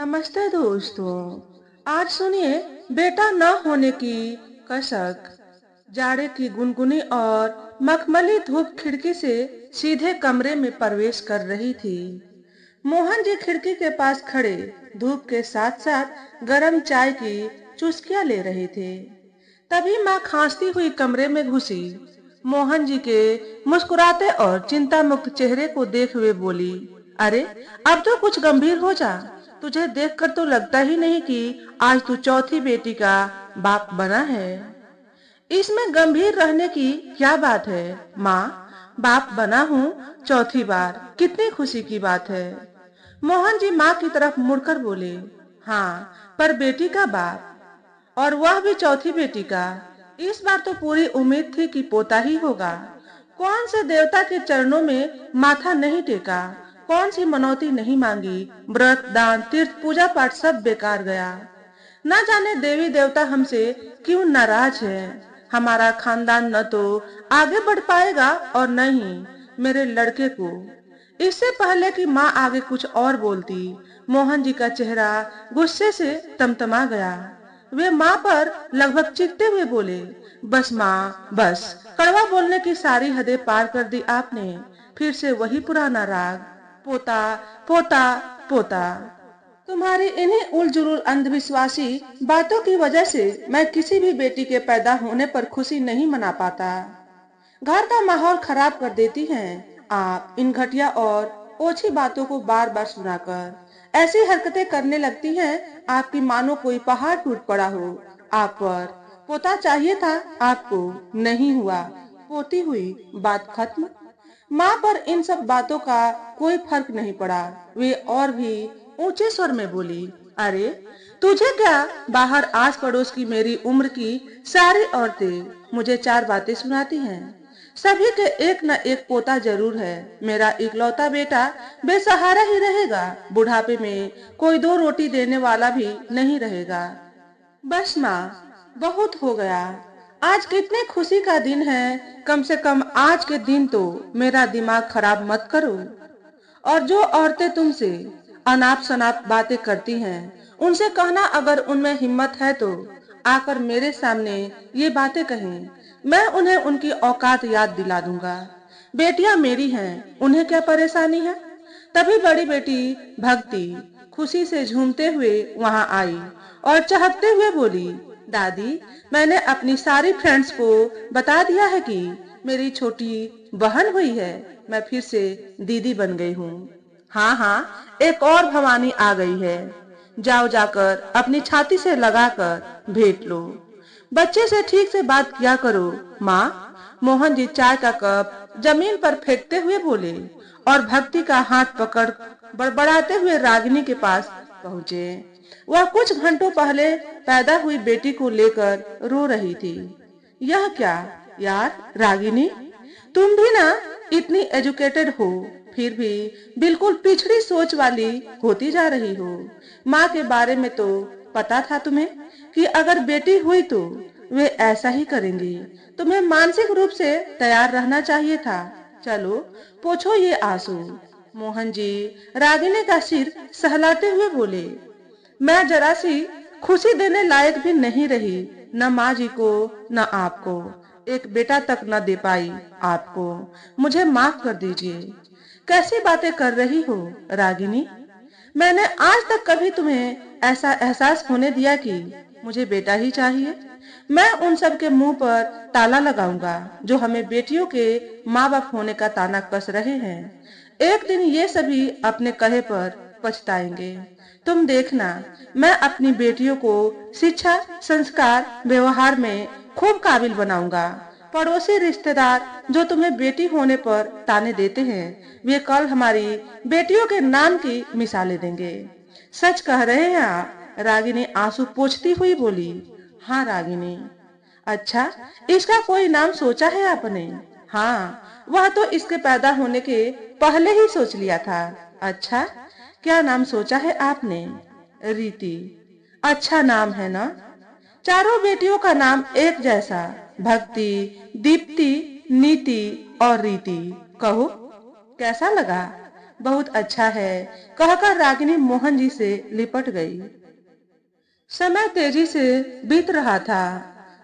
नमस्ते दोस्तों। आज सुनिए बेटा न होने की कसक। जाड़े की गुनगुनी और मखमली धूप खिड़की से सीधे कमरे में प्रवेश कर रही थी। मोहन जी खिड़की के पास खड़े धूप के साथ साथ गरम चाय की चुस्कियां ले रहे थे। तभी माँ खांसती हुई कमरे में घुसी। मोहन जी के मुस्कुराते और चिंता मुक्त चेहरे को देख हुए बोली, अरे अब तो कुछ गंभीर हो जा। तुझे देखकर तो लगता ही नहीं कि आज तू चौथी बेटी का बाप बना है। इसमें गंभीर रहने की क्या बात है माँ? बाप बना हूँ चौथी बार, कितनी खुशी की बात है। मोहन जी माँ की तरफ मुड़कर बोले, हाँ पर बेटी का बाप, और वह भी चौथी बेटी का। इस बार तो पूरी उम्मीद थी कि पोता ही होगा। कौन से देवता के चरणों में माथा नहीं टेका, कौन सी मनौती नहीं मांगी। व्रत दान तीर्थ पूजा पाठ सब बेकार गया। न जाने देवी देवता हमसे क्यों नाराज है। हमारा खानदान न तो आगे बढ़ पाएगा और न ही मेरे लड़के को। इससे पहले कि माँ आगे कुछ और बोलती, मोहन जी का चेहरा गुस्से से तमतमा गया। वे माँ पर लगभग चीखते हुए बोले, बस माँ बस, कड़वा बोलने की सारी हदें पार कर दी आपने। फिर से वही पुराना राग, पोता पोता पोता। तुम्हारी इन्हीं उलझुल अंधविश्वासी बातों की वजह से मैं किसी भी बेटी के पैदा होने पर खुशी नहीं मना पाता। घर का माहौल खराब कर देती हैं आप इन घटिया और ओछी बातों को बार बार सुनाकर। ऐसी हरकतें करने लगती हैं आपकी मानो कोई पहाड़ टूट पड़ा हो आप पर। पोता चाहिए था आपको, नहीं हुआ, पोती हुई, बात खत्म। माँ पर इन सब बातों का कोई फर्क नहीं पड़ा। वे और भी ऊंचे स्वर में बोली, अरे तुझे क्या, बाहर आस पड़ोस की मेरी उम्र की सारी औरतें मुझे चार बातें सुनाती हैं। सभी के एक न एक पोता जरूर है। मेरा इकलौता बेटा बेसहारा ही रहेगा। बुढ़ापे में कोई दो रोटी देने वाला भी नहीं रहेगा। बस माँ बहुत हो गया। आज कितने खुशी का दिन है, कम से कम आज के दिन तो मेरा दिमाग खराब मत करो। और जो औरतें तुमसे अनाप शनाप बातें करती हैं, उनसे कहना अगर उनमें हिम्मत है तो आकर मेरे सामने ये बातें कहें। मैं उन्हें उनकी औकात याद दिला दूंगा। बेटियां मेरी हैं, उन्हें क्या परेशानी है। तभी बड़ी बेटी भक्ति खुशी से झूमते हुए वहां आई और चहकते हुए बोली, दादी मैंने अपनी सारी फ्रेंड्स को बता दिया है कि मेरी छोटी बहन हुई है। मैं फिर से दीदी बन गई हूँ। हाँ हाँ, एक और भवानी आ गई है। जाओ जाकर अपनी छाती से लगाकर भेंट लो। बच्चे से ठीक से बात किया करो माँ। मोहन जी चाय का कप जमीन पर फेंकते हुए बोले और भक्ति का हाथ पकड़ बड़बड़ाते हुए रागिनी के पास पहुँचे। वह कुछ घंटों पहले पैदा हुई बेटी को लेकर रो रही थी। यह क्या यार रागिनी, तुम भी ना इतनी एजुकेटेड हो, फिर भी बिल्कुल पिछड़ी सोच वाली होती जा रही हो। माँ के बारे में तो पता था तुम्हें कि अगर बेटी हुई तो वे ऐसा ही करेंगी। तुम्हें मानसिक रूप से तैयार रहना चाहिए था। चलो पोछो ये आंसू। मोहन जी रागिनी का सिर सहलाते हुए बोले, मैं जरा सी खुशी देने लायक भी नहीं रही, न माँ जी को न आपको। एक बेटा तक न दे पाई आपको। मुझे माफ कर दीजिए। कैसी बातें कर रही हो रागिनी। मैंने आज तक कभी तुम्हें ऐसा एहसास होने दिया कि मुझे बेटा ही चाहिए। मैं उन सब के मुंह पर ताला लगाऊंगा जो हमें बेटियों के माँ बाप होने का ताना कस रहे हैं। एक दिन ये सभी अपने कहे पर पछताएंगे। तुम देखना, मैं अपनी बेटियों को शिक्षा संस्कार व्यवहार में खूब काबिल बनाऊंगा। पड़ोसी रिश्तेदार जो तुम्हें बेटी होने पर ताने देते हैं, वे कल हमारी बेटियों के नाम की मिसालें देंगे। सच कह रहे हैं आप? रागिनी आंसू पोंछती हुई बोली। हाँ रागिनी। अच्छा, इसका कोई नाम सोचा है आपने? हाँ, वह तो इसके पैदा होने के पहले ही सोच लिया था। अच्छा, क्या नाम सोचा है आपने? रीति। अच्छा नाम है ना? चारों बेटियों का नाम एक जैसा, भक्ति, दीप्ति, नीति और रीति। कहो कैसा लगा? बहुत अच्छा है, कहकर रागिनी मोहन जी से लिपट गई। समय तेजी से बीत रहा था।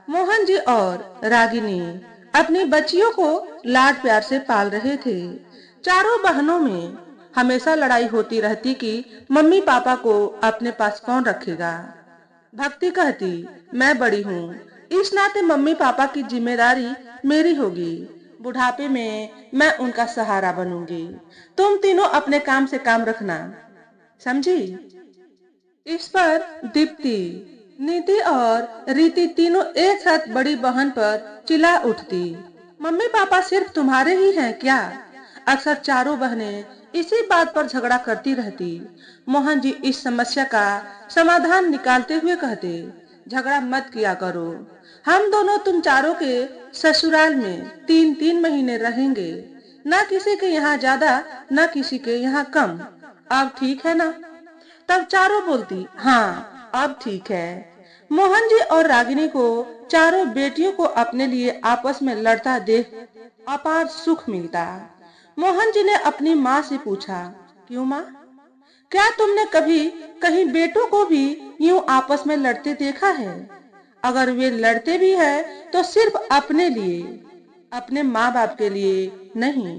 मोहन जी और रागिनी अपनी बच्चियों को लाड प्यार से पाल रहे थे। चारों बहनों में हमेशा लड़ाई होती रहती कि मम्मी पापा को अपने पास कौन रखेगा। भक्ति कहती, मैं बड़ी हूँ, इस नाते मम्मी पापा की जिम्मेदारी मेरी होगी। बुढ़ापे में मैं उनका सहारा बनूंगी। तुम तीनों अपने काम से काम रखना, समझी। इस पर दीप्ति, नीति और रीति तीनों एक साथ बड़ी बहन पर चिल्ला उठती, मम्मी पापा सिर्फ तुम्हारे ही हैं क्या। अक्सर चारों बहनें इसी बात पर झगड़ा करती रहती। मोहन जी इस समस्या का समाधान निकालते हुए कहते, झगड़ा मत किया करो, हम दोनों तुम चारों के ससुराल में 3-3 महीने रहेंगे, न किसी के यहाँ ज्यादा न किसी के यहाँ कम। अब ठीक है ना। तब चारों बोलती, हाँ अब ठीक है। मोहन जी और रागिनी को चारों बेटियों को अपने लिए आपस में लड़ता देख अपार सुख मिलता। मोहन जी ने अपनी माँ से पूछा, क्यों माँ, क्या तुमने कभी कहीं बेटों को भी यूं आपस में लड़ते देखा है। अगर वे लड़ते भी हैं तो सिर्फ अपने लिए, अपने माँ बाप के लिए नहीं।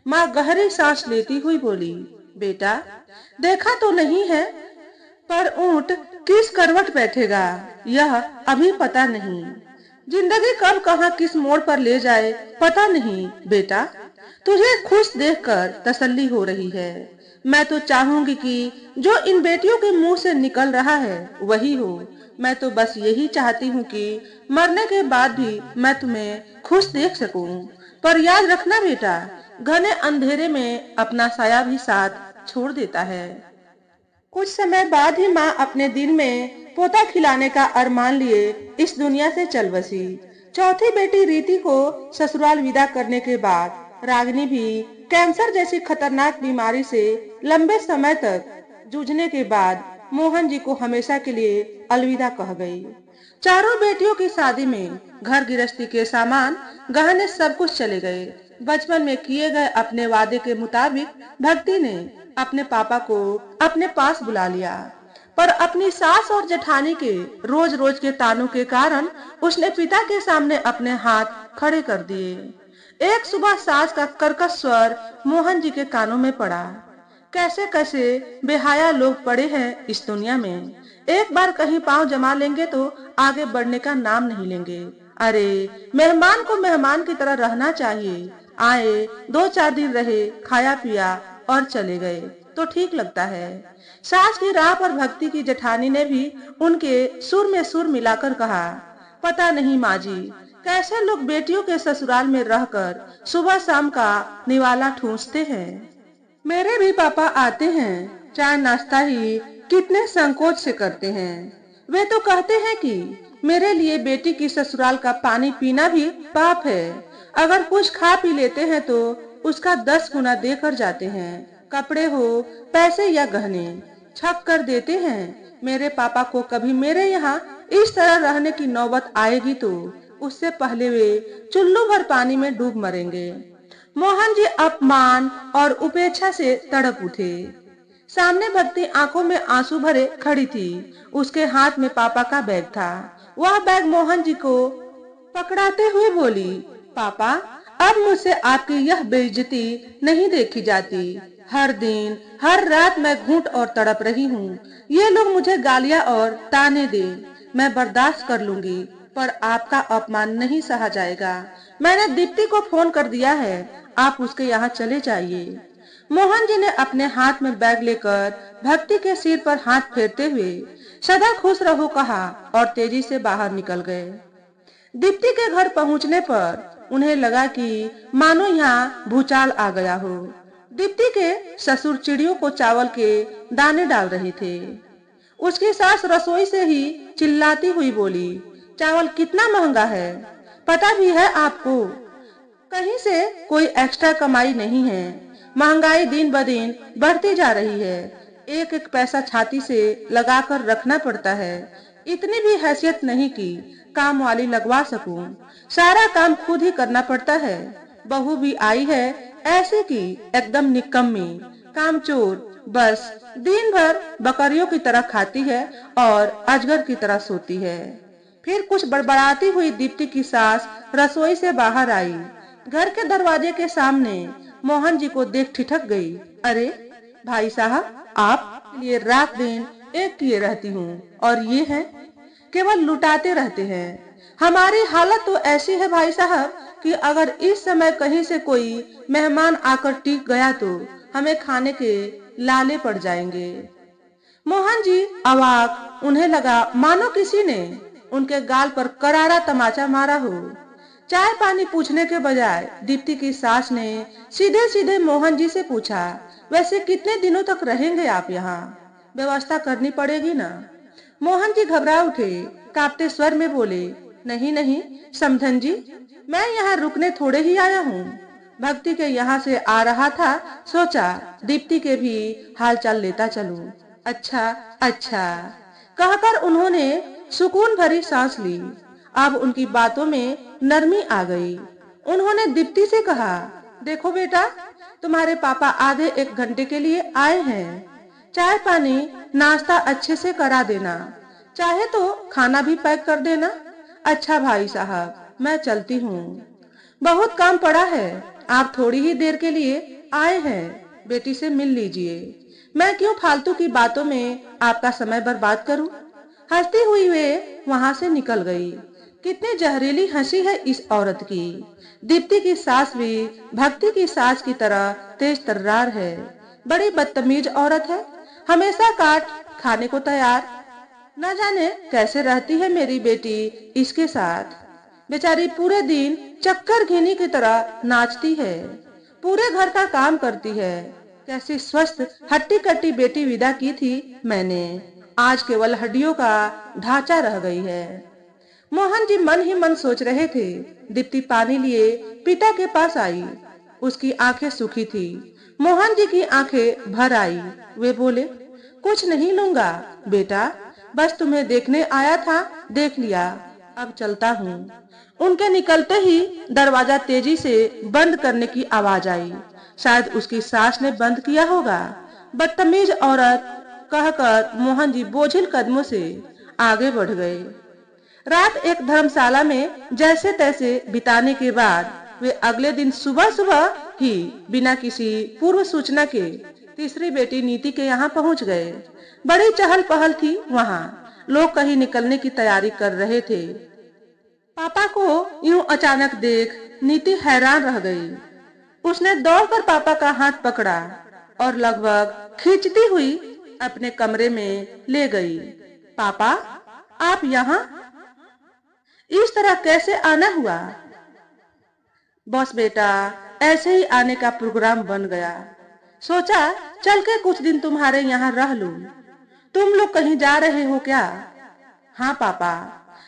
माँ गहरी सांस लेती हुई बोली, बेटा देखा तो नहीं है, पर ऊंट किस करवट बैठेगा यह अभी पता नहीं। जिंदगी कब कहां किस मोड़ पर ले जाए पता नहीं। बेटा तुझे खुश देखकर तसल्ली हो रही है। मैं तो चाहूंगी कि जो इन बेटियों के मुंह से निकल रहा है वही हो। मैं तो बस यही चाहती हूँ कि मरने के बाद भी मैं तुम्हें खुश देख सकूं। पर याद रखना बेटा, घने अंधेरे में अपना साया भी साथ छोड़ देता है। कुछ समय बाद ही माँ अपने दिल में पोता खिलाने का अरमान लिए इस दुनिया से चल बसी। चौथी बेटी रीति को ससुराल विदा करने के बाद रागिनी भी कैंसर जैसी खतरनाक बीमारी से लंबे समय तक जूझने के बाद मोहन जी को हमेशा के लिए अलविदा कह गई। चारों बेटियों की शादी में घर गृहस्थी के सामान गहने सब कुछ चले गए। बचपन में किए गए अपने वादे के मुताबिक भक्ति ने अपने पापा को अपने पास बुला लिया, पर अपनी सास और जेठानी के रोज रोज के तानों के कारण उसने पिता के सामने अपने हाथ खड़े कर दिए। एक सुबह सास का कर्कश स्वर मोहन जी के कानों में पड़ा, कैसे कैसे बेहाया लोग पड़े हैं इस दुनिया में, एक बार कहीं पांव जमा लेंगे तो आगे बढ़ने का नाम नहीं लेंगे। अरे मेहमान को मेहमान की तरह रहना चाहिए, आए 2-4 दिन रहे, खाया पिया और चले गए तो ठीक लगता है। सास की राह पर भक्ति की जेठानी ने भी उनके सुर में सुर मिलाकर कहा, पता नहीं माँ जी, कैसे लोग बेटियों के ससुराल में रहकर सुबह शाम का निवाला ठूंसते हैं। मेरे भी पापा आते हैं, चाय नाश्ता ही कितने संकोच से करते हैं। वे तो कहते हैं कि मेरे लिए बेटी की ससुराल का पानी पीना भी पाप है। अगर कुछ खा पी लेते हैं तो उसका 10 गुना देकर जाते हैं। कपड़े हो, पैसे या गहने छक कर देते हैं। मेरे पापा को कभी मेरे यहाँ इस तरह रहने की नौबत आएगी तो उससे पहले वे चुल्लू भर पानी में डूब मरेंगे। मोहन जी अपमान और उपेक्षा से तड़प उठे। सामने भक्ति आंखों में आंसू भरे खड़ी थी। उसके हाथ में पापा का बैग था। वह बैग मोहन जी को पकड़ाते हुए बोली, पापा अब मुझसे आपकी यह बेइज्जती नहीं देखी जाती। हर दिन हर रात मैं घूंट और तड़प रही हूँ। ये लोग मुझे गालियां और ताने दे, मैं बर्दाश्त कर लूंगी, पर आपका अपमान नहीं सहा जाएगा। मैंने दीप्ति को फोन कर दिया है, आप उसके यहाँ चले जाइए। मोहन जी ने अपने हाथ में बैग लेकर भक्ति के सिर पर हाथ फेरते हुए सदा खुश रहो कहा और तेजी से बाहर निकल गए। दीप्ति के घर पहुंचने पर उन्हें लगा कि मानो यहाँ भूचाल आ गया हो। दीप्ति के ससुर चिड़ियों को चावल के दाने डाल रहे थे। उसकी सास रसोई से ही चिल्लाती हुई बोली, चावल कितना महंगा है, पता भी है आपको? कहीं से कोई एक्स्ट्रा कमाई नहीं है। महंगाई दिन ब दिन बढ़ती जा रही है। एक एक पैसा छाती से लगाकर रखना पड़ता है। इतनी भी हैसियत नहीं कि काम वाली लगवा सकूं। सारा काम खुद ही करना पड़ता है। बहू भी आई है ऐसी की एकदम निकम्मी, कामचोर, बस दिन भर बकरियों की तरह खाती है और अजगर की तरह सोती है। फिर कुछ बड़बड़ाती हुई दीप्ति की सास रसोई से बाहर आई। घर के दरवाजे के सामने मोहन जी को देख ठिठक गई। अरे भाई साहब, आप लिए रात दिन एक किए रहती हूँ और ये है केवल लुटाते रहते हैं। हमारी हालत तो ऐसी है भाई साहब कि अगर इस समय कहीं से कोई मेहमान आकर टिक गया तो हमें खाने के लाले पड़ जाएंगे। मोहन जी अवाक, उन्हें लगा मानो किसी ने उनके गाल पर करारा तमाचा मारा हो। चाय पानी पूछने के बजाय दीप्ति की सास ने सीधे सीधे मोहन जी से पूछा, वैसे कितने दिनों तक रहेंगे आप यहाँ? व्यवस्था करनी पड़ेगी ना। मोहन जी घबरा उठे, कांपते स्वर में बोले, नहीं नहीं समधन जी, मैं यहाँ रुकने थोड़े ही आया हूँ। भक्ति के यहाँ से आ रहा था, सोचा दीप्ति के भी हाल चाल लेता चलूं। अच्छा अच्छा कहकर उन्होंने सुकून भरी सांस ली। अब उनकी बातों में नरमी आ गई। उन्होंने दीप्ति से कहा, देखो बेटा, तुम्हारे पापा आधे एक घंटे के लिए आए हैं। चाय पानी नाश्ता अच्छे से करा देना, चाहे तो खाना भी पैक कर देना। अच्छा भाई साहब, मैं चलती हूँ, बहुत काम पड़ा है। आप थोड़ी ही देर के लिए आए हैं, बेटी से मिल लीजिए। मैं क्यों फालतू की बातों में आपका समय बर्बाद करूं? हंसती हुई वे वहां से निकल गई। कितनी जहरीली हंसी है इस औरत की। दीप्ति की सास भी भक्ति की सास की तरह तेज तर्रार है। बड़ी बदतमीज औरत है, हमेशा काट खाने को तैयार। न जाने कैसे रहती है मेरी बेटी इसके साथ। बेचारी पूरे दिन चक्कर घिनी की तरह नाचती है, पूरे घर का काम करती है। कैसी स्वस्थ हट्टी कट्टी बेटी विदा की थी मैंने, आज केवल हड्डियों का ढांचा रह गई है। मोहन जी मन ही मन सोच रहे थे। दीप्ति पानी लिए पिता के पास आई। उसकी आंखें सूखी थी। मोहन जी की आंखें भर आई। वे बोले, कुछ नहीं लूंगा बेटा, बस तुम्हें देखने आया था, देख लिया, अब चलता हूँ। उनके निकलते ही दरवाजा तेजी से बंद करने की आवाज आई। शायद उसकी सास ने बंद किया होगा। बदतमीज औरत कहकर मोहन जी बोझिल कदमों से आगे बढ़ गए। रात एक धर्मशाला में जैसे तैसे बिताने के बाद वे अगले दिन सुबह सुबह ही बिना किसी पूर्व सूचना के तीसरी बेटी नीति के यहाँ पहुँच गए। बड़ी चहल पहल थी वहाँ। लोग कहीं निकलने की तैयारी कर रहे थे। पापा को यूं अचानक देख नीति हैरान रह गई। उसने दौड़कर पापा का हाथ पकड़ा और लगभग खींचती हुई अपने कमरे में ले गई। पापा, आप यहाँ इस तरह कैसे आना हुआ? बस बेटा, ऐसे ही आने का प्रोग्राम बन गया। सोचा चल के कुछ दिन तुम्हारे यहाँ रह लूं। तुम लोग कहीं जा रहे हो क्या? हाँ पापा,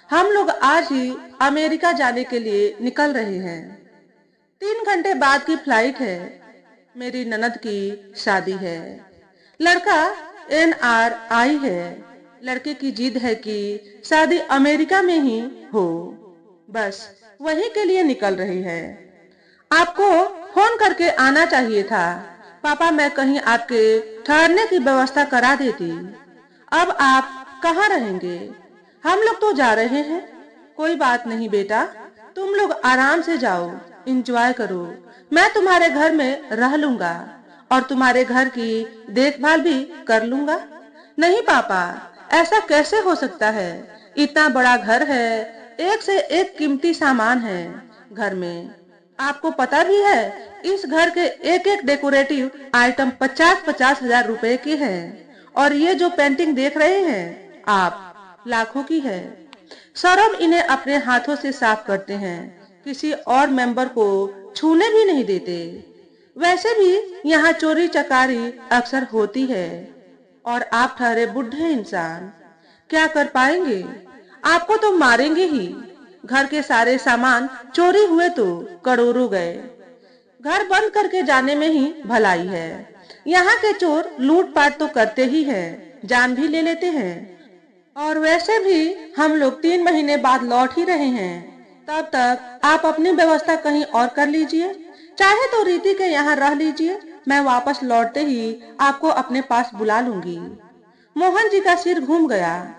हम लोग आज ही अमेरिका जाने के लिए निकल रहे हैं। 3 घंटे बाद की फ्लाइट है। मेरी ननद की शादी है। लड़का NRI है। लड़के की जिद है कि शादी अमेरिका में ही हो। बस वहीं के लिए निकल रही है। आपको फोन करके आना चाहिए था पापा, मैं कहीं आपके ठहरने की व्यवस्था करा देती। अब आप कहाँ रहेंगे? हम लोग तो जा रहे हैं। कोई बात नहीं बेटा, तुम लोग आराम से जाओ, एंजॉय करो। मैं तुम्हारे घर में रह लूंगा और तुम्हारे घर की देखभाल भी कर लूंगा। नहीं पापा, ऐसा कैसे हो सकता है? इतना बड़ा घर है, एक से एक कीमती सामान है घर में। आपको पता भी है इस घर के एक एक डेकोरेटिव आइटम 50-50 हजार रुपए के हैं और ये जो पेंटिंग देख रहे हैं आप, लाखों की है। सौरभ इन्हें अपने हाथों से साफ करते हैं, किसी और मेंबर को छूने भी नहीं देते। वैसे भी यहाँ चोरी चकारी अक्सर होती है और आप ठहरे बुढ़े इंसान, क्या कर पाएंगे? आपको तो मारेंगे ही। घर के सारे सामान चोरी हुए तो करोड़ों गए। घर बंद करके जाने में ही भलाई है। यहाँ के चोर लूटपाट तो करते ही हैं, जान भी ले लेते हैं। और वैसे भी हम लोग 3 महीने बाद लौट ही रहे हैं। तब तक आप अपनी व्यवस्था कहीं और कर लीजिए। चाहे तो रीति के यहाँ रह लीजिए, मैं वापस लौटते ही आपको अपने पास बुला लूंगी। मोहन जी का सिर घूम गया।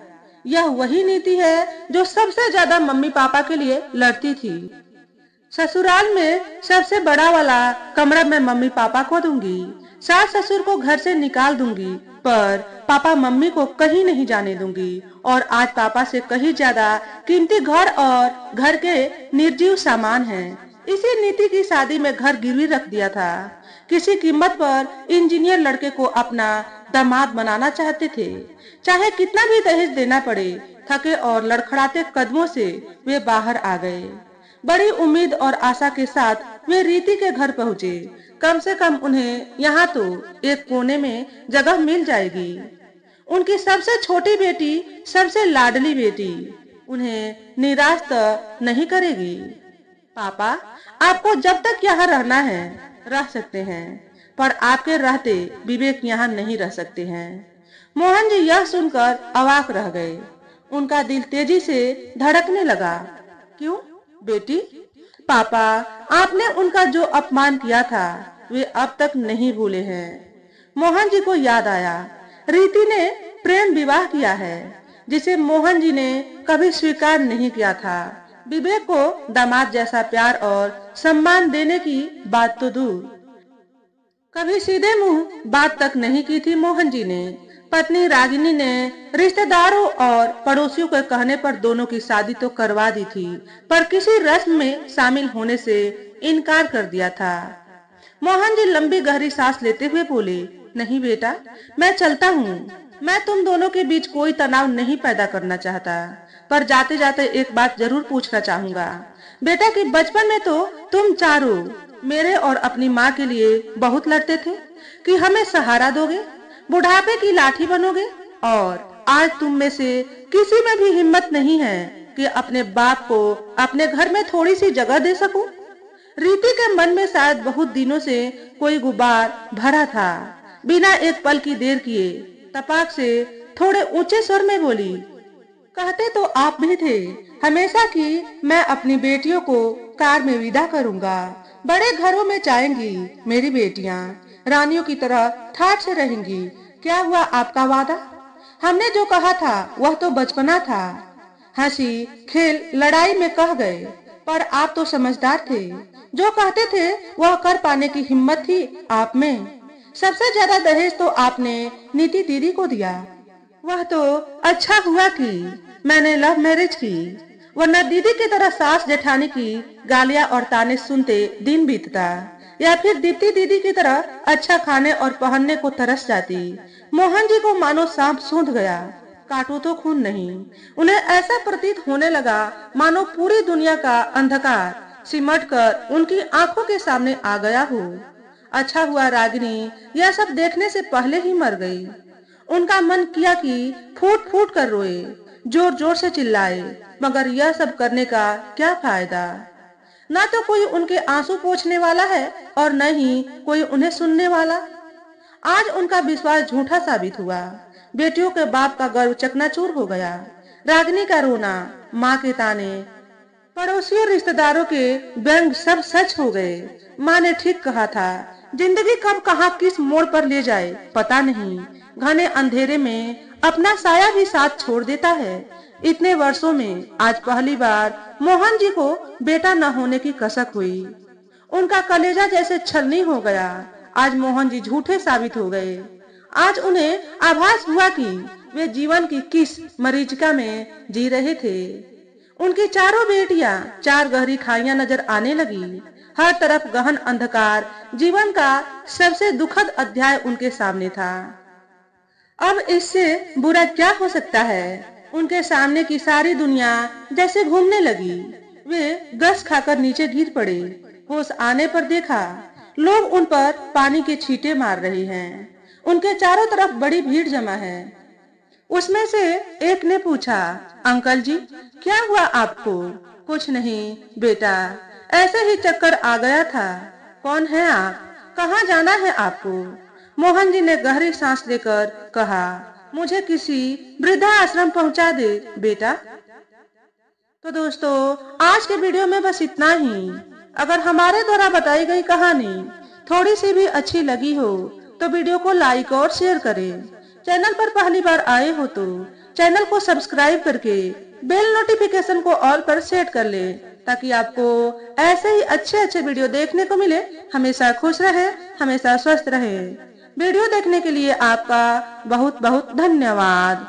यह वही नीति है जो सबसे ज्यादा मम्मी पापा के लिए लड़ती थी। ससुराल में सबसे बड़ा वाला कमरा मैं मम्मी पापा को दूंगी, सास ससुर को घर से निकाल दूंगी, पर पापा मम्मी को कहीं नहीं जाने दूंगी। और आज पापा से कहीं ज्यादा कीमती घर और घर के निर्जीव सामान हैं। इसी नीति की शादी में घर गिरवी रख दिया था। किसी कीमत पर इंजीनियर लड़के को अपना दामाद बनाना चाहते थे, चाहे कितना भी दहेज देना पड़े। थके और लड़खड़ाते कदमों से वे बाहर आ गए। बड़ी उम्मीद और आशा के साथ वे रीति के घर पहुँचे। कम से कम उन्हें यहाँ तो एक कोने में जगह मिल जाएगी। उनकी सबसे छोटी बेटी, सबसे लाडली बेटी उन्हें निराश तो नहीं करेगी। पापा, आपको जब तक यहाँ रहना है रह सकते हैं, पर आपके रहते विवेक यहाँ नहीं रह सकते हैं। मोहन जी यह सुनकर अवाक रह गए। उनका दिल तेजी से धड़कने लगा। क्यों बेटी? पापा, आपने उनका जो अपमान किया था वे अब तक नहीं भूले हैं। मोहन जी को याद आया, रीति ने प्रेम विवाह किया है जिसे मोहन जी ने कभी स्वीकार नहीं किया था। विवेक को दामाद जैसा प्यार और सम्मान देने की बात तो दूर, कभी सीधे मुंह बात तक नहीं की थी मोहन जी ने। पत्नी रागिनी ने रिश्तेदारों और पड़ोसियों के कहने पर दोनों की शादी तो करवा दी थी, पर किसी रस्म में शामिल होने से इनकार कर दिया था। मोहन जी लंबी गहरी सांस लेते हुए बोले, नहीं बेटा, मैं चलता हूँ। मैं तुम दोनों के बीच कोई तनाव नहीं पैदा करना चाहता, पर जाते जाते एक बात जरूर पूछना चाहूंगा। बेटा कि बचपन में तो तुम चारों मेरे और अपनी माँ के लिए बहुत लड़ते थे कि हमें सहारा दोगे, बुढ़ापे की लाठी बनोगे, और आज तुम में से किसी में भी हिम्मत नहीं है कि अपने बाप को अपने घर में थोड़ी सी जगह दे सकूं। रीति के मन में शायद बहुत दिनों से कोई गुबार भरा था। बिना एक पल की देर किए तपाक से थोड़े ऊंचे स्वर में बोली, कहते तो आप भी थे हमेशा कि मैं अपनी बेटियों को कार में विदा करूंगा। बड़े घरों में जाएंगी मेरी बेटियां, रानियों की तरह ठाठ से रहेंगी। क्या हुआ आपका वादा? हमने जो कहा था वह तो बचपना था। हंसी खेल लड़ाई में कह गए, पर आप तो समझदार थे। जो कहते थे वह कर पाने की हिम्मत थी आप में। सबसे ज्यादा दहेज तो आपने नीति दीदी को दिया। वह तो अच्छा हुआ कि मैंने लव मैरिज की, वरना दीदी की तरह सास जेठानी की गालियां और ताने सुनते दिन बीतता, या फिर दीप्ति दीदी की तरह अच्छा खाने और पहनने को तरस जाती। मोहन जी को मानो सांप सूंघ गया, काटो तो खून नहीं। उन्हें ऐसा प्रतीत होने लगा मानो पूरी दुनिया का अंधकार सिमटकर उनकी आंखों के सामने आ गया हो। अच्छा हुआ रागिनी यह सब देखने से पहले ही मर गई। उनका मन किया कि फूट फूट कर रोए, जोर जोर से चिल्लाए, मगर यह सब करने का क्या फायदा। न तो कोई उनके आंसू पोंछने वाला है और न ही कोई उन्हें सुनने वाला। आज उनका विश्वास झूठा साबित हुआ। बेटियों के बाप का गर्व चकनाचूर हो गया। रागिनी का रोना, माँ के ताने, पड़ोसियों रिश्तेदारों के व्यंग सब सच हो गए। माँ ने ठीक कहा था, जिंदगी कब कहाँ किस मोड़ पर ले जाए पता नहीं। घने अंधेरे में अपना साया भी साथ छोड़ देता है। इतने वर्षों में आज पहली बार मोहन जी को बेटा न होने की कसक हुई। उनका कलेजा जैसे छलनी हो गया। आज मोहन जी झूठे साबित हो गए। आज उन्हें आभास हुआ कि वे जीवन की किस मरीचिका में जी रहे थे। उनकी चारों बेटियां चार गहरी खाइयां नजर आने लगी। हर तरफ गहन अंधकार, जीवन का सबसे दुखद अध्याय उनके सामने था। अब इससे बुरा क्या हो सकता है? उनके सामने की सारी दुनिया जैसे घूमने लगी। वे गस खाकर नीचे गिर पड़े। होश आने पर देखा लोग उन पर पानी के छींटे मार रहे हैं। उनके चारों तरफ बड़ी भीड़ जमा है। उसमें से एक ने पूछा, अंकल जी क्या हुआ आपको? कुछ नहीं बेटा, ऐसे ही चक्कर आ गया था। कौन है आप? कहाँ जाना है आपको? मोहन जी ने गहरी सांस लेकर कहा, मुझे किसी वृद्धा आश्रम पहुंचा दे बेटा। तो दोस्तों आज के वीडियो में बस इतना ही। अगर हमारे द्वारा बताई गई कहानी थोड़ी सी भी अच्छी लगी हो तो वीडियो को लाइक और शेयर करें। चैनल पर पहली बार आए हो तो चैनल को सब्सक्राइब करके बेल नोटिफिकेशन को ऑल पर सेट कर ले, ताकि आपको ऐसे ही अच्छे अच्छे वीडियो देखने को मिले। हमेशा खुश रहे, हमेशा स्वस्थ रहे। वीडियो देखने के लिए आपका बहुत बहुत धन्यवाद।